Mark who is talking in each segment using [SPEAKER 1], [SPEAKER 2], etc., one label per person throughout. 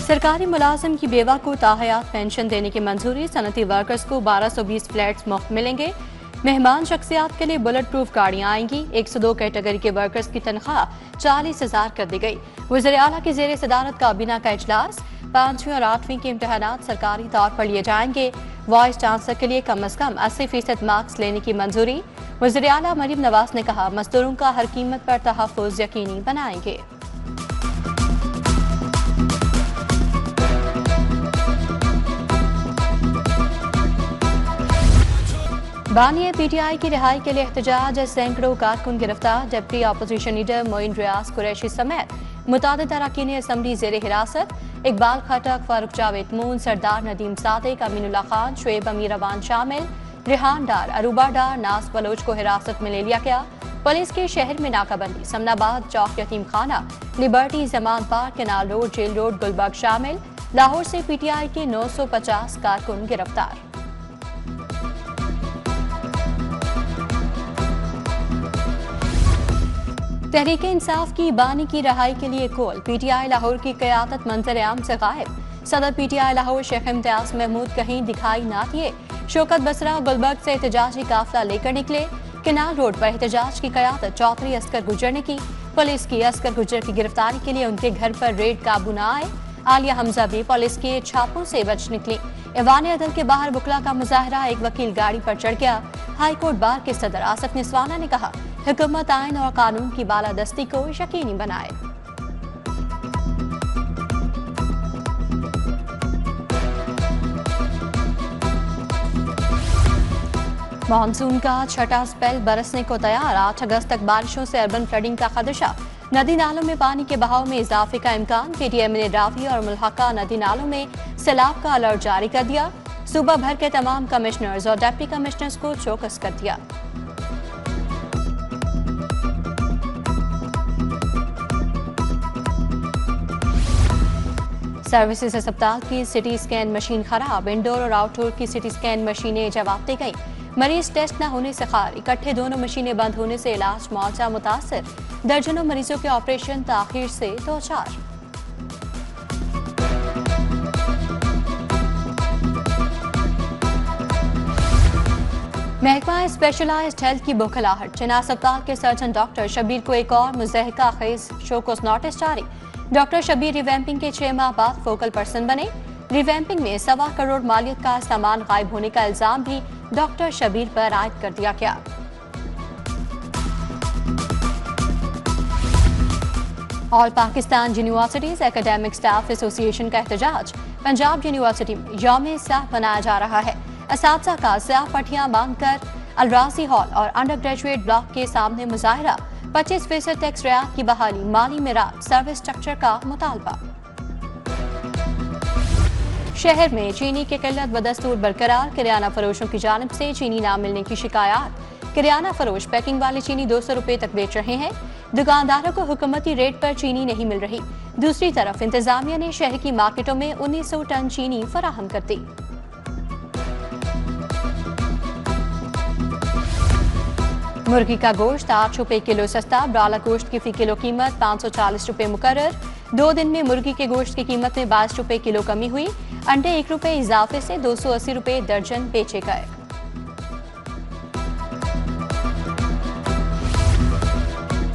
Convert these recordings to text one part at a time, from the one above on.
[SPEAKER 1] सरकारी मुलाजिम की बेवा को ताहयात पेंशन देने की मंजूरी। सनती वर्कर्स को 1220 फ्लैट्स मुफ्त मिलेंगे। मेहमान शख्सियात के लिए बुलेट प्रूफ गाड़ियां आएंगी। 102 कैटेगरी के वर्कर्स की तनख्वाह 40,000 कर दी गई। वज़ीर आला की ज़ेर सदारत काबीना का इजलास। 5वीं और 8वीं के इम्तहानात सरकारी तौर पर लिए जाएंगे। वाइस चांसलर के लिए कम अज कम 80% मार्क्स लेने की मंजूरी। वज़ीर आला मरीम नवाज ने कहा, मजदूरों का हर कीमत पर तहफ़्फ़ुज़ यकीनी बनाएंगे। बानिया पीटीआई की रिहाई के लिए एहतजाज। सैकड़ों कारकुन गिरफ्तार। डिप्टी अपोजिशन लीडर मोइन रियाज कुरैशी समेत मुतादिद अरकान असम्बली जेर हिरासत। इकबाल खटक, फारूक जावेद मून, सरदार नदीम सादिक, अमीनुल्लाह खान, शुएब अमीर अवान शामिल। रिहान डार, अरूबा डार, नास बलोच को हिरासत में ले लिया गया। पुलिस के शहर में नाकाबंदी। Samanabad, Chowk Yateem Khana, Liberty, Zaman Park, Canal Road, Jail Road, Gulberg शामिल। लाहौर से पीटीआई के 950 कारकुन गिरफ्तार। तहरीक इंसाफ की बानी की रहाई के लिए कॉल। पीटीआई लाहौर की क़यादत मंजर-ए-आम से गायब। सदर पीटीआई लाहौर शेख इम्तियाज महमूद कहीं दिखाई ना दिए। शौकत बसरा गुलबर्ग से एहतजाजी काफिला लेकर निकले। केनाल रोड पर एहतजाज की क़यादत चौधरी असगर गुजर ने की। पुलिस की असगर गुजर की गिरफ्तारी के लिए उनके घर पर रेड काबू न आए। आलिया हमजा भी पुलिस के छापों से बच निकली। ऐवान अदल के बाहर बुकला का मुजाहरा। एक वकील गाड़ी पर चढ़ गया। हाईकोर्ट बार के सदर आसिफ निस्वाना ने कहा, हुकूमत आइन और कानून की बालादस्ती को यकीनी बनाए। मानसून का छठा स्पेल बरसने को तैयार। 8 अगस्त तक बारिशों से अर्बन फ्लडिंग का खदशा। नदी नालों में पानी के बहाव में इजाफे का इम्कान। पीटीएम ने रावी और मुल्हका नदी नालों में सैलाब का अलर्ट जारी कर दिया। सूबा भर के तमाम कमिश्नर्स और डिप्टी कमिश्नर्स को चौकस कर दिया। सर्विसेज अस्पताल की सिटी स्कैन मशीन खराब। इंडोर और आउटडोर की सिटी स्कैन मशीनें जवाब दे गई। मरीज टेस्ट न होने से खार। इकट्ठे दोनों मशीनें बंद होने से इलाज मुआवजा मुतासर। दर्जनों मरीजों के ऑपरेशन ताखीर से 2-4। महकमा स्पेशलाइज्ड हेल्थ की बौखलाहट। चना अस्पताल के सर्जन डॉक्टर शबीर को एक और मुज़हका खेज शोकॉस नोटिस जारी। डॉक्टर शबीर रिवैम्पिंग के 6 माह बाद फोकल पर्सन बने। रिवैम्पिंग में 1.25 करोड़ मालियत का सामान गायब होने का इल्जाम भी डॉक्टर शबीर पर आयद कर दिया गया। All Pakistan universities academic staff association का एहतजाज। पंजाब यूनिवर्सिटी में यौम स्टाफ मनाया जा रहा है। असातिज़ा का स्याह पट्टियां बांधकर अलराजी हॉल और अंडर ग्रेजुएट ब्लॉक के सामने मुजाहरा। 25% टैक्स रियायत की बहाली, माली मेराज, सर्विस स्ट्रक्चर का मुतालबा। शहर में चीनी की किल्लत बदस्तूर बरकरार। किराना फरोशों की जानिब से चीनी ना मिलने की शिकायत। किराना फरोश पैकिंग वाली चीनी 200 रुपए तक बेच रहे हैं। दुकानदारों को हुकूमती रेट पर चीनी नहीं मिल रही। दूसरी तरफ इंतजामिया ने शहर की मार्केटों में 1900 टन चीनी फराहम कर दी। मुर्गी का गोश्त 8 रुपए किलो सस्ता। ब्रॉयलर गोश्त की फी किलो कीमत 540 रुपए मुकर्रर। 2 दिन में मुर्गी के गोश्त की कीमत में 22 रुपए किलो कमी हुई। अंडे 1 रुपए इजाफे से 280 रुपए दर्जन बेचे गए।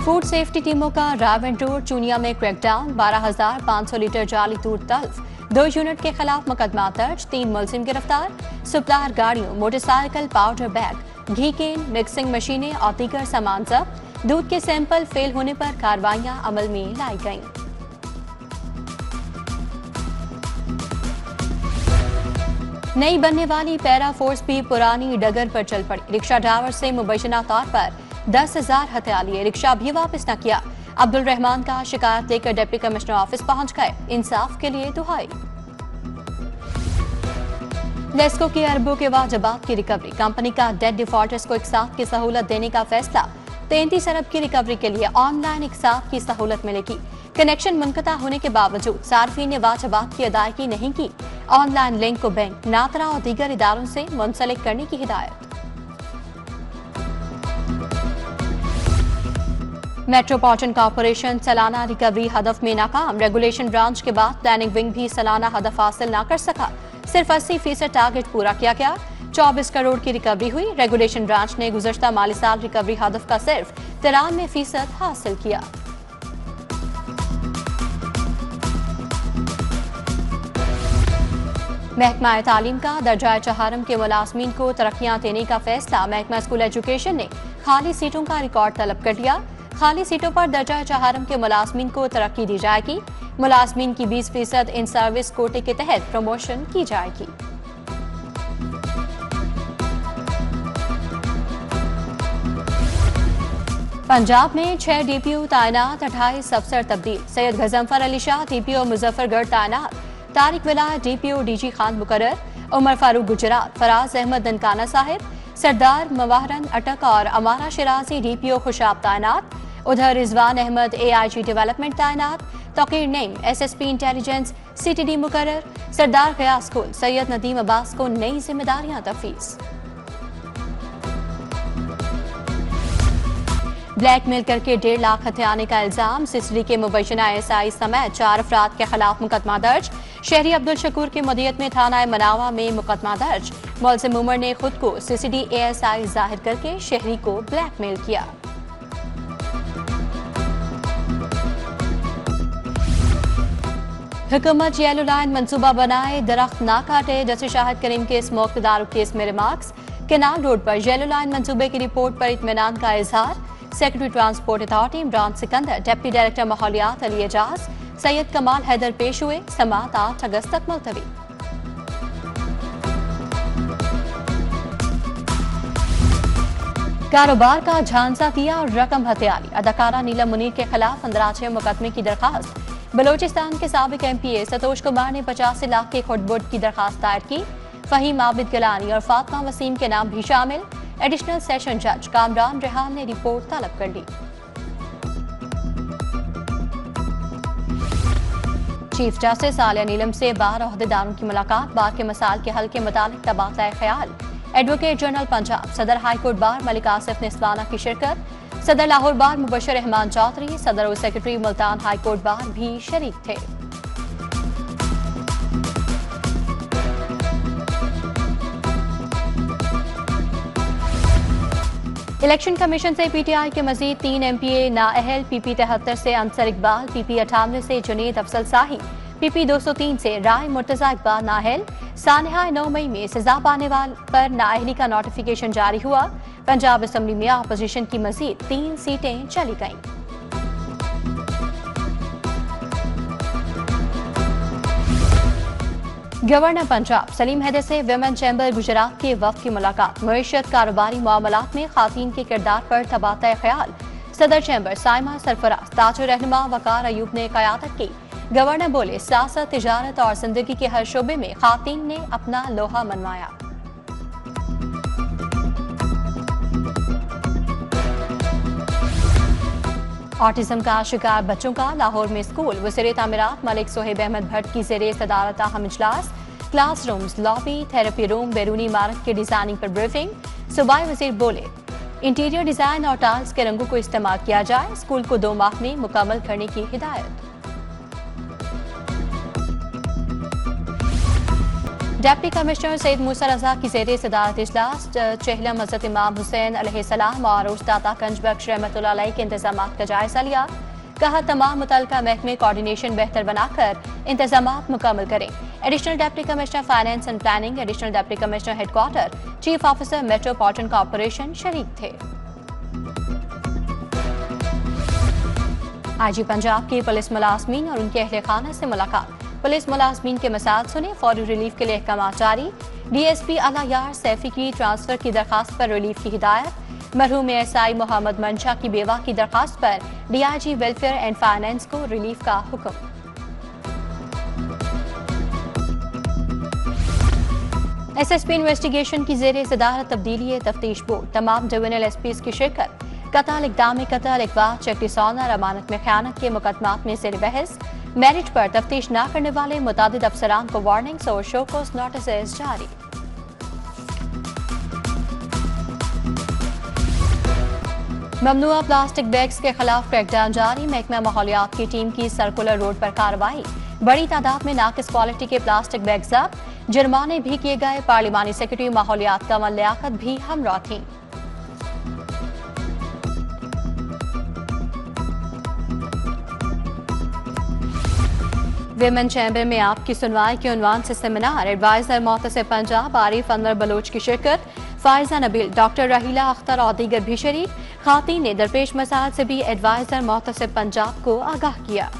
[SPEAKER 1] फूड सेफ्टी टीमों का रावण टूर। चूनिया में क्रैकडाउन। 12,500 लीटर जाली दूध तल्फ। 2 यूनिट के खिलाफ मुकदमा दर्ज। 3 मुलजिम गिरफ्तार। सप्लायर गाड़ियों, मोटरसाइकिल, पाउडर बैग, घी केन, मिक्सिंग मशीनें और दीगर सामान जब्त। दूध के सैंपल फेल होने पर कार्रवाइयां अमल में लाई गईं। नई बनने वाली पैरा फोर्स भी पुरानी डगर पर चल पड़ी। रिक्शा ड्राइवर से मुबैना तौर पर 10,000 हथिया लिए। रिक्शा भी वापस न किया। अब्दुल रहमान का शिकायत लेकर डिप्टी कमिश्नर ऑफिस पहुंच गए। इंसाफ के लिए दुहाई। लेस्को की अरबों के वाजबात की रिकवरी। कंपनी का डेट डिफॉल्टर्स को इकसात की सहूलत देने का फैसला। 33 अरब की रिकवरी के लिए ऑनलाइन इकसात की सहूलत मिलेगी। कनेक्शन मुनक़ता होने के बावजूद सार्फिन ने वाजबात की अदायगी नहीं की। ऑनलाइन लिंक को बैंक, नातरा और दीगर इदारों से मुंसलिक करने की हिदायत। मेट्रोपॉलिटन कॉरपोरेशन सालाना रिकवरी हदफ में नाकाम। रेगुलेशन ब्रांच के बाद प्लानिंग विंग भी सालाना हदफ हासिल न कर सका। सिर्फ 80% टारगेट पूरा किया गया। 24 करोड़ की रिकवरी हुई। रेगुलेशन ब्रांच ने गुज़श्ता माली साल रिकवरी हदफ का सिर्फ 93% हासिल किया। महकमा तालीम का दर्जा चहारम के मुलाजमीन को तरक्कियां देने का फैसला। महकमा स्कूल एजुकेशन ने खाली सीटों का रिकॉर्ड तलब कर लिया। खाली सीटों पर दर्जा चहारम के मुलाजमीन को तरक्की दी जाएगी। मुलाजमीन की 20% इन सर्विस कोटे के तहत प्रमोशन की जाएगी। पंजाब में 6 डीपीओ तैनात, 28 अफसर तब्दील। सैयद गजनफर अली शाह डीपीओ मुजफ्फरगढ़ तैनात। तारिक विलायत डीपीओ डीजी खान मुकर्रर। उमर फारूक गुजरात। फराज अहमद ननकाना साहिब, सरदार मवाहरन अटक और अमारा शिराजी डीपीओ खुशाब तैनात। उधर रिजवान अहमद एआईजी डेवलपमेंट तैनात। Tauqeer Naeem SSP intelligence CTD मुकर्रर। सरदार गयास कुल सैयद नदीम अब्बास को नई जिम्मेदारियां तफवीज। ब्लैकमेल करके 1.5 लाख हथियाने का इल्जाम। सिसरी के मुबैना एसआई समेत 4 अफराद के खिलाफ मुकदमा दर्ज। शहरी अब्दुल शकूर की मदीयत में थाना मनावा में मुकदमा दर्ज। मुलजिम उमर ने खुद को सीसीडी एएसआई जाहिर करके शहरी को ब्लैकमेल किया। हुकूमत येलो लाइन मंसूबा बनाए, दरख्त ना काटे। जस्टिस शाहिद करीम के स्मोक तदारुक केस में रिमार्क्स। केनाल रोड पर येलो लाइन मंसूबे की रिपोर्ट पर इत्मीनान का इजहार। Secretary transport authority Imran Sikandar, deputy director माहौलियात अली एजाज, सैयद कमाल हैदर पेश हुए। समात 8 अगस्त तक मुलतवी। कारोबार का झांसा दिया और रकम हथियारी। अदाकारा नीलम मुनीर के खिलाफ अंदराजे मुकदमे की दरखास्त। बलोचिस्तान के साबिक एमपीए सतोष कुमार ने 85 लाख के खुटबुट की दरखास्त दायर की। फहीम आबिद गिलानी और फातिमा वसीम के नाम भी शामिल। एडिशनल सेशन जज कामरान रेहान ने रिपोर्ट तलब कर ली। चीफ जस्टिस आलिया नीलम से बार ओहदेदारों की मुलाकात। बार के मसाइल के हल के मुतालिक तबादला ख्याल। एडवोकेट जनरल पंजाब, सदर high court bar Malik Asif निस्वाना की शिरकत। सदर लाहौर बार मुबशर रहमान चौधरी, सदर और secretary Multan high court bar भी शरीक थे। इलेक्शन कमीशन से पीटीआई के मजीद 3 एमपीए नाअहल। पीपी 73 से अंसर इकबाल, पीपी 98 से जुनेद अफसल शाही, पीपी 203 से राय मुर्तजा इकबाल नाअहल। सानहा 9 मई में सजा पाने वाले पर नाअहली का नोटिफिकेशन जारी हुआ। पंजाब असम्बली में अपोजिशन की मजीद 3 सीटें चली गईं। गवर्नर पंजाब सलीम हैदर से विमेन चैम्बर गुजरात के वफ्द की मुलाकात। मईशत कारोबारी मामलात में खातून के किरदार पर तबादला ख्याल। सदर चैम्बर साइमा सरफराज, ताजो रहनुमा वकार अयूब ने क़यादत की। गवर्नर बोले, सियासत, तिजारत और जिंदगी के हर शोबे में खातून ने अपना लोहा मनवाया। ऑटिज्म का शिकार बच्चों का लाहौर में स्कूल। वज़ीर तामीरात मलिक सोहेब अहमद भट्ट की ज़ेरे सदारत अहम इजलास। क्लासरूम्स, लॉबी, थेरेपी रूम, बैरूनी इमारत के डिजाइनिंग पर ब्रीफिंग। सूबाई वज़ीर बोले, इंटीरियर डिजाइन और टाइल्स के रंगों को इस्तेमाल किया जाए। स्कूल को 2 माह में मुकम्मल करने की हिदायत। डिप्टी कमिश्नर सैयद मूसा रजा की ज़ेरे सदारत इजलास। चहलम हज़रत इमाम हुसैन अलैहिस्सलाम और उस्ताद कंजबख्श रहमतुल्लाह अलैह के इंतजामात का जायजा लिया। कहा, तमाम मुतल्लिका महकमे कोऑर्डिनेशन बेहतर बनाकर इंतजामात मुकम्मल करें। Additional deputy commissioner finance and planning, additional deputy commissioner headquarter, chief officer metropolitan corporation शरीक थे। आईजी पंजाब के पुलिस मुलाजमीन और उनके अहले खाना से मुलाकात। पुलिस मुलाजमीन के मसाइल सुने, फौरी रिलीफ के लिए अहकाम जारी। डीएसपी आला यार सैफी की ट्रांसफर की दरखास्त पर रिलीफ की हिदायत। मरहूम एएसआई मोहम्मद मंशा की बेवा की दरखास्त पर डीआईजी वेलफेयर एंड फाइनेंस को रिलीफ का हुक्म। एसएसपी इन्वेस्टिगेशन की जेरे सदारत तब्दीली तफ्तीश बोर्ड। तमाम डिविजनल एसपीज की शिरकत। कत्ल, इक़दाम कत्ल, अगवा, चेक डिसऑनर, अमानत में खयानत के मुकदमात में जेर बहस। मेरिट पर तफ्तीश न करने वाले मुतादिद अफसरान को वार्निंग्स और शोकॉज नोटिस जारी। ममनुआ प्लास्टिक बैग्स के खिलाफ क्रैकडाउन जारी। महकमा माहौलियात की टीम की सर्कुलर रोड पर कार्रवाई। बड़ी तादाद में नाकिस क्वालिटी के प्लास्टिक बैग जब्त। जुर्माने भी किए गए। पार्लिमानी सेक्रेटरी माहौलियात कमल लियाकत भी हमरा थी। विमेन चैम्बर में आपकी सुनवाई के उन्वान से सेमिनार। एडवाइजर मोहतसिब पंजाब आरिफ अनवर बलोच की शिरकत। फायजा नबील, डॉक्टर रहीला अख्तर और दीगर भी शरीक। खातीन ने दरपेश मसाइल से भी एडवाइजर मोहतसिब पंजाब को आगाह किया।